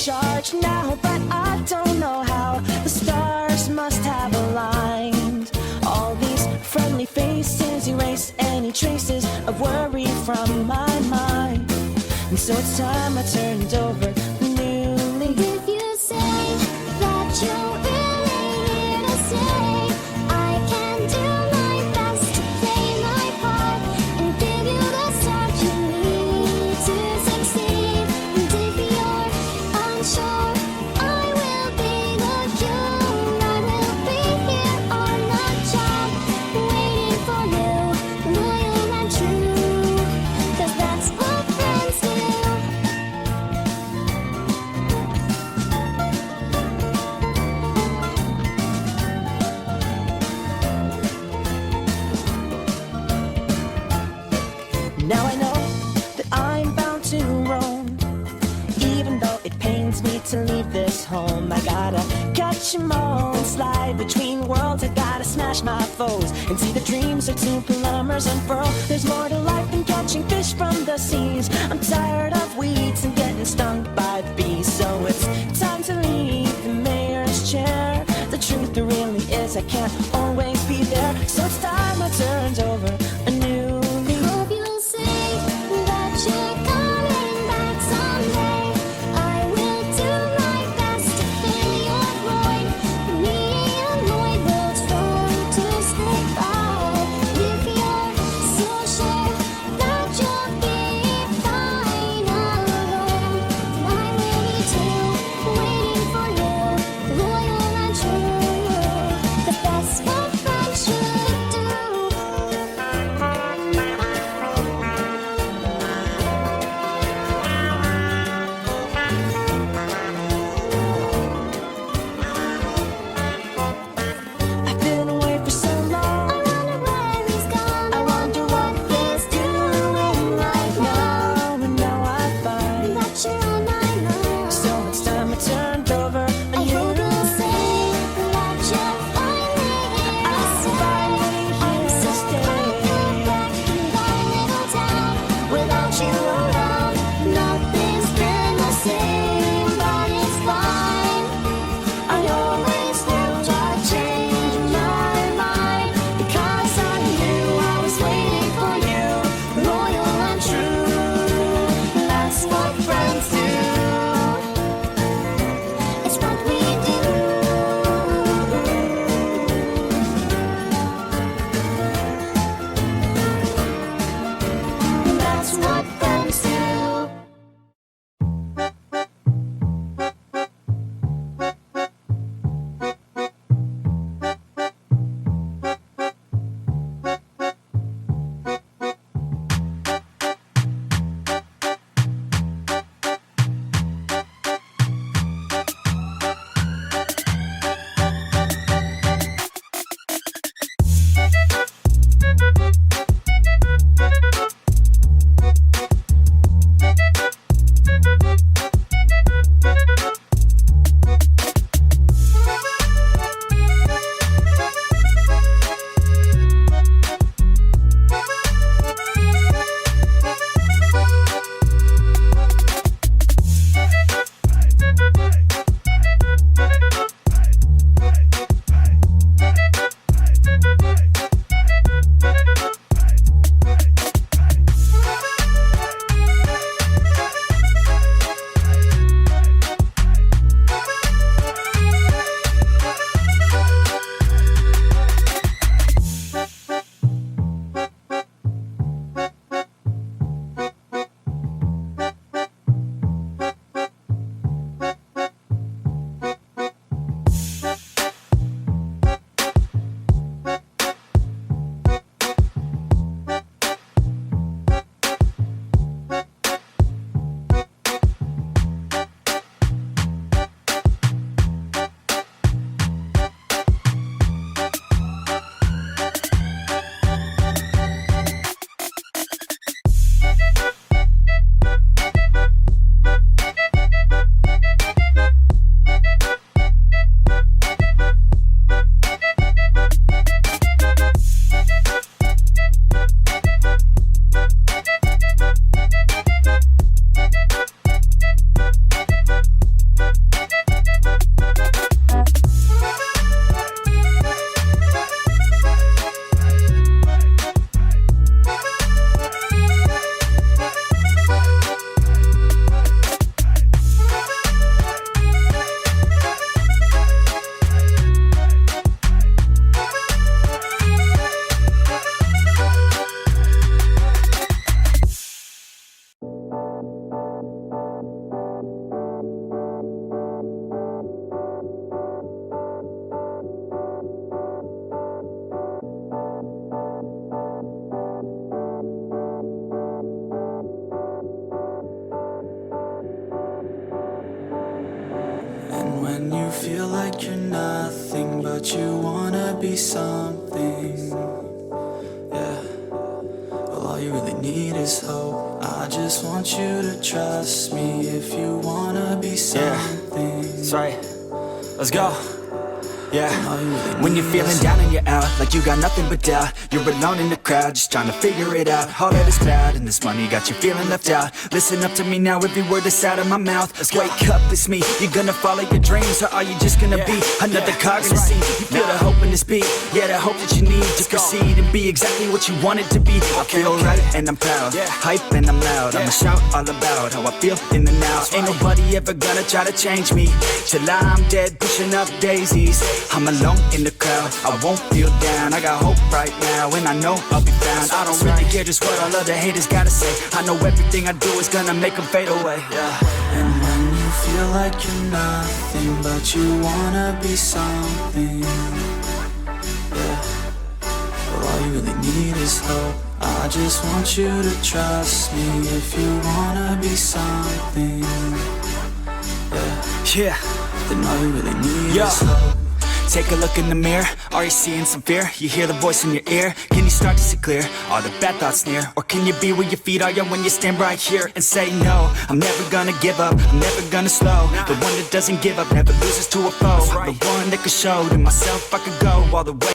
charge now, but I don't know how. The stars must have aligned. All these friendly faces erase any traces of worry from my mind. And so it's time I turned over a new leaf. If you say that you're really here to stay, I can do my best to play my part and give you the start you need to succeed. And if you're unsure, I will be the cure. I will be here on the job, waiting for you, loyal and true, 'cause that's what friends do. Now I know that I'm bound to roam, even though it pains me to leave this home. I gotta catch 'em all and slide between worlds. I gotta smash my foes and see the dreams of two plumbers unfurl. There's more to life than catching fish from the seas. I'm tired of weeds and getting stung by bees. So it's time to leave the mayor's chair. The truth really is I can't always be there. So it's time I turned over a new leaf. Hope you'll say that you're coming back someday. I will do my best to fill your void. Me and Lloyd will try to stay by. If you're so sure that you'll be fine alone, I will be too, waiting for you, loyal and true. 'Cause that's what but you wanna be something. Yeah. Well, all you really need is hope. I just want you to trust me if you wanna be something. That's right. Let's go. Yeah, when you're feeling down and you're out, like you got nothing but doubt, you're alone in the crowd, just trying to figure it out. All that is cloud and this money got you feeling left out. Listen up to me now, every word that's out of my mouth. Wake up, it's me. You gonna follow your dreams, or are you just gonna be another cog in the scene? You feel the hope in this beat, yeah, the hope that you need to proceed and be exactly what you want it to be. I feel right and I'm proud, hype and I'm loud. I'ma shout all about how I feel in the now. Ain't nobody ever gonna try to change me till I'm dead, pushing up daisies. I'm alone in the crowd, I won't feel down. I got hope right now, and I know I'll be found. I don't really care just what all other haters gotta say. I know everything I do is gonna make them fade away. And when you feel like you're nothing, but you wanna be something. Yeah. Well, all you really need is hope. I just want you to trust me if you wanna be something. Yeah. Then all you really need is hope. Take a look in the mirror, are you seeing some fear? You hear the voice in your ear, can you start to see clear? Are the bad thoughts near? Or can you be where your feet are, when you stand right here and say no? I'm never gonna give up, I'm never gonna slow. The one that doesn't give up never loses to a foe. The one that could show to myself I could go all the way.